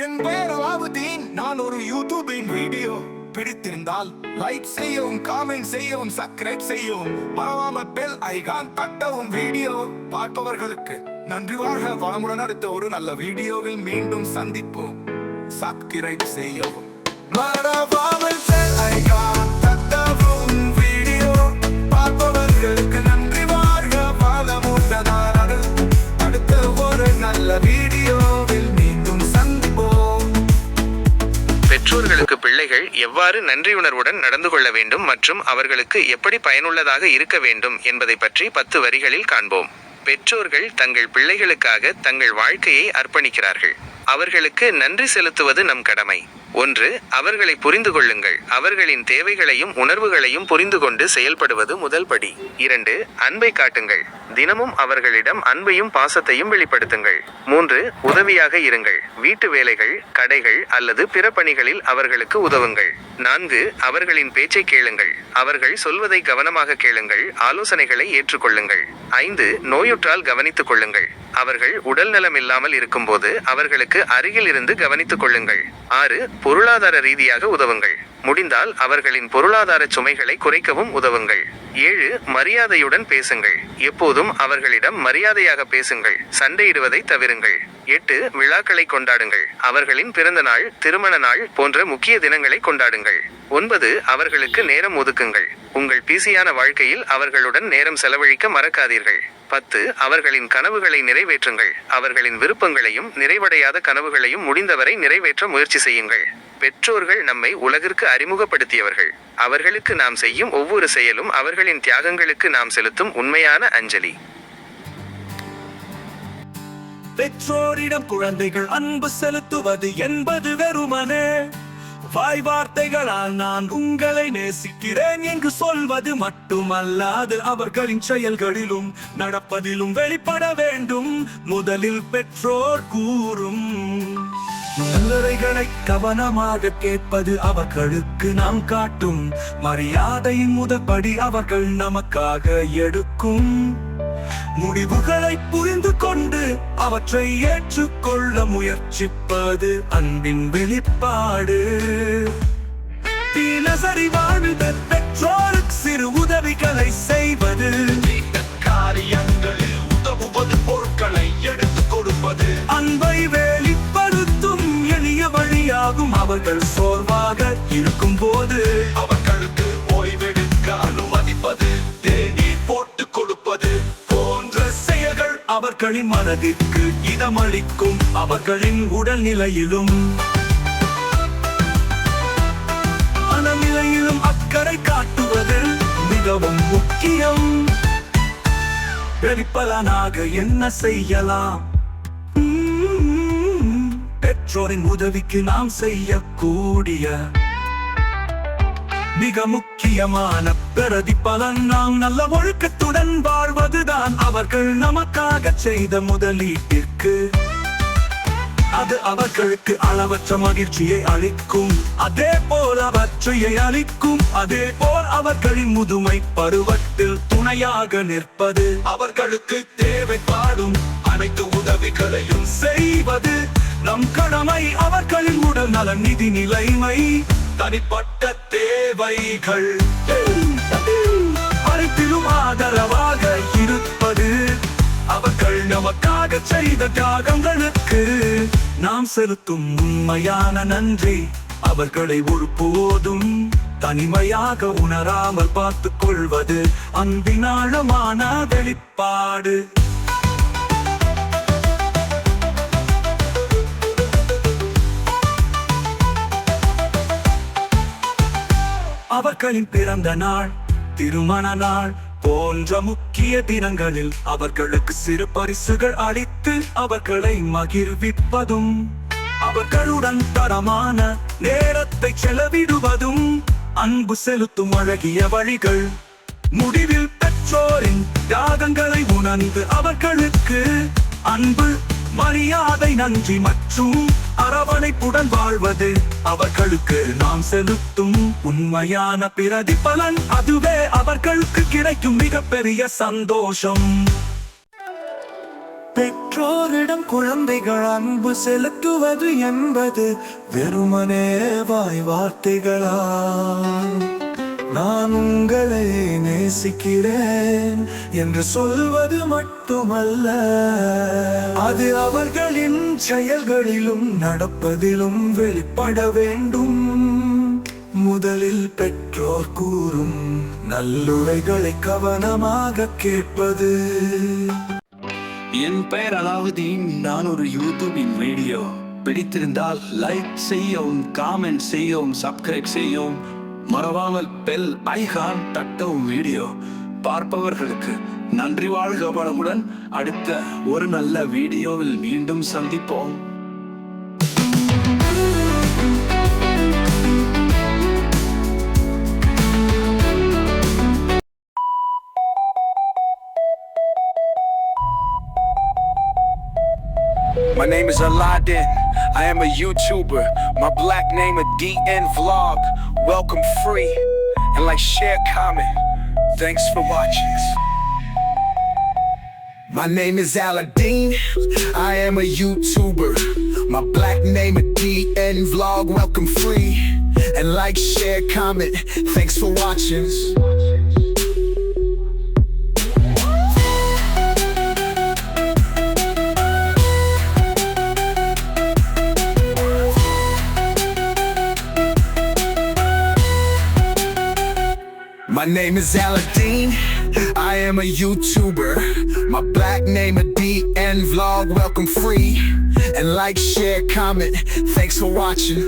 என் பெயர் அலாவுதீன். நான் ஒரு யூடியூபின் வீடியோ பிடித்திருந்தால் லைக் செய்யவும், காமெண்ட் செய்யவும், சப்ஸ்கிரைப் செய்யவும், மறவாம பெல் ஐகான் தட்டவும். வீடியோ பார்ப்பவர்களுக்கு நன்றி. வாழ்க வளமுடன். அடுத்த ஒரு நல்ல வீடியோவில் மீண்டும் சந்திப்போம். சப்ஸ்கிரைப் செய்யவும், மறவாமல் பெல் ஐகான் தட்டவும். வீடியோ பார்ப்பவர்களுக்கு நன்றி. வாழ்க வளமுடன். அடுத்த ஒரு நல்ல வீடியோவில் மீண்டும் சந்திப்போம். பெற்றோர்களுக்கு பிள்ளைகள் எவ்வாறு நன்றியுணர்வுடன் நடந்து கொள்ள வேண்டும் மற்றும் அவர்களுக்கு எப்படி பயனுள்ளதாக இருக்க வேண்டும் என்பதை பற்றி 10 வரிகளில் காண்போம். பெற்றோர்கள் தங்கள் பிள்ளைகளுக்காக தங்கள் வாழ்க்கையை அர்ப்பணிக்கிறார்கள். அவர்களுக்கு நன்றி செலுத்துவது நம் கடமை. 1. அவர்களை புரிந்து கொள்ளுங்கள். அவர்களின் தேவைகளையும் உணர்வுகளையும் புரிந்து கொண்டு செயல்படுவது முதல் படி. 2. அன்பை காட்டுங்கள். தினமும் அவர்களிடம் அன்பையும் பாசத்தையும் வெளிப்படுத்துங்கள். 3. உதவியாக இருங்கள். வீட்டு வேலைகள், கடைகள் அல்லது பிற பணிகளில் அவர்களுக்கு உதவுங்கள். 4. அவர்களின் பேச்சை கேளுங்கள். அவர்கள் சொல்வதை கவனமாக கேளுங்கள். ஆலோசனைகளை ஏற்றுக்கொள்ளுங்கள். 5. நோயுற்றால் கவனித்துக் கொள்ளுங்கள். அவர்கள் உடல் நலம் இல்லாமல் இருக்கும்போது அவர்களுக்கு அருகில் இருந்து கவனித்துக் கொள்ளுங்கள். 6. பொருளாதார ரீதியாக உதவுங்கள். முடிந்தால் அவர்களின் பொருளாதார சுமைகளை குறைக்கவும் உதவுங்கள். 7. மரியாதையுடன் பேசுங்கள். எப்போதும் அவர்களிடம் மரியாதையாக பேசுங்கள். சண்டையிடுவதை தவிருங்கள். 8. விழாக்களை கொண்டாடுங்கள். அவர்களின் பிறந்த நாள், திருமண நாள் போன்ற முக்கிய தினங்களை கொண்டாடுங்கள். 9. அவர்களுக்கு நேரம் ஒதுக்குங்கள். உங்கள் பிஸியான வாழ்க்கையில் அவர்களுடன் நேரம் செலவழிக்க மறக்காதீர்கள். 10. அவர்களின் கனவுகளை நிறைவேற்றுங்கள். அவர்களின் விருப்பங்களையும் நிறைவடையாத கனவுகளையும் முடிந்தவரை நிறைவேற்ற முயற்சி செய்யுங்கள். பெற்றோர்கள் நம்மை உலகிற்கு அறிமுகப்படுத்தியவர்கள். அவர்களுக்கு நாம் செய்யும் ஒவ்வொரு செயலும் அவர்களின் தியாகங்களுக்கு நாம் செலுத்தும் உண்மையான அஞ்சலி. பெற்றோரிடம் குழந்தைகள் அன்பு செலுத்துவது என்பது வெறுமனே வாய் வார்த்தைகளால் நான் உங்களை நேசிக்கிறேன் என்று சொல்வது மட்டுமல்லாது அவர்களின் செயல்களிலும் நடப்பதிலும் வெளிப்பட வேண்டும். முதலில் பெற்றோர் கூறும் நல்லவைகளை கவனமாக கேட்பது அவர்களுக்கு நாம் காட்டும் மரியாதையின் முதற்படி. அவர்கள் நமக்காக எடுக்கும் முடிவுகளை புரிந்து கொண்டு அவற்றை ஏற்றுக்கொள்ள முயற்சிப்பது அன்பின் வெளிப்பாடு. தினசரி வாழ்வில் பெற்றோருக்கு சிறு உதவிகளை செய்வது, காரியங்களில் உதவுவது, பொருட்களை எடுத்துக் கொடுப்பது அன்பை வெளிப்படுத்தும் எளிய வழியாகும். அவர்கள் சோர்வாக இருக்கும் போது அவர்களுக்கு ஓய்வெடுக்க அனுமதிப்பது, தேநீர் போட்டு கொடுப்பது போன்ற செயல்கள் அவர்களின் மனதிற்கு இதமளிக்கும். அவர்களின் உடல்நிலையிலும் மனநிலையிலும் அக்கறை காட்டுவது மிகவும் முக்கியம். வெளிப்பலனாக என்ன செய்யலாம்? பெற்றோரின் உதவிக்கு நாம் செய்யக்கூடிய மிக முக்கியமான பிரதிபலன் நாம் நல்ல ஒழுக்கத்துடன் வாழ்வதுதான். அவர்கள் நமக்காக செய்த முதலீட்டிற்கு அது அவர்களுக்கு அளவற்ற மகிழ்ச்சியை அளிக்கும். அதே போல் அவற்றையை அளிக்கும். அதே போல் அவர்களின் முதுமை பருவத்தில் துணையாக நிற்பது, அவர்களுக்கு தேவைப்படும் அனைத்து உதவிகளையும் செய்வது நம் கடமை. அவர்களின் உடல் நலன், நிதி நிலைமை, தனிப்பட்ட தேவைகள் அனைத்திலும் ஆதரவாக இருப்பது அவர்கள் நமக்காக செய்த தியாகங்களுக்கு நாம் செலுத்தும் உண்மையான நன்றி. அவர்களை ஒருபோதும் தனிமையாக உணராமல் பார்த்துக் கொள்வது அன்பின் ஆழமான வெளிப்பாடு. அவர்களின் பிறந்த நாள், திருமண நாள் போன்ற முக்கிய தினங்களில் அவர்களுக்கு சிறு பரிசுகள் அளித்து அவர்களை மகிழ்விப்பதும், அவர்களுடன் தரமான நேரத்தை செலவிடுவதும் அன்பு செலுத்தும் அழகிய வழிகள். முடிவில் பெற்றோரின் தியாகங்களை உணர்ந்து அவர்களுக்கு அன்பு, மரியாதை, நன்றி மற்றும் அரவணைப்புடன் வாழ்வது அவர்களுக்கு நாம் செலுத்தும் உண்மையான பிரதிபலன். அதுவே அவர்களுக்கு கிடைக்கும் மிகப்பெரிய சந்தோஷம். பெற்றோர் பெற்றோரிடம் குழந்தைகள் அன்பு செலுத்துவது என்பது வெறுமனே வாய் வார்த்தைகளா? நான் உங்களை நேசிக்கிறேன் என்று சொல்வது மட்டுமல்ல, அது அவர்களின் செயல்களிலும் நடப்பதிலும் வெளிப்பட வேண்டும். முதலில் பெற்றோர் கூறும் நல்லுரைகளை கவனமாக கேட்பது. என் பெயர் அலாவுதீன். நான் ஒரு யூடியூபின் வீடியோ. பிடித்திருந்தால் லைக் செய்யவும், காமெண்ட் செய்யவும், சப்ஸ்கிரைப் செய்யவும், மறவாமல் பெல் ஐகான் தட்டவும். வீடியோ பார்ப்பவர்களுக்கு நன்றி. வாழ்க வளமுடன். அடுத்த ஒரு நல்ல வீடியோவில் மீண்டும் சந்திப்போம். My name is Aladdin, I am a YouTuber. My black name a DN Vlog. Welcome free, and like, share, comment. Thanks for watching. My name is Aladdin, I am a YouTuber. My black name a DN Vlog. Welcome free, and like, share, comment. Thanks for watching. My name is Aladdin, I am a YouTuber. My black name a DN Vlog. Welcome free, and like, share, comment. Thanks for watching.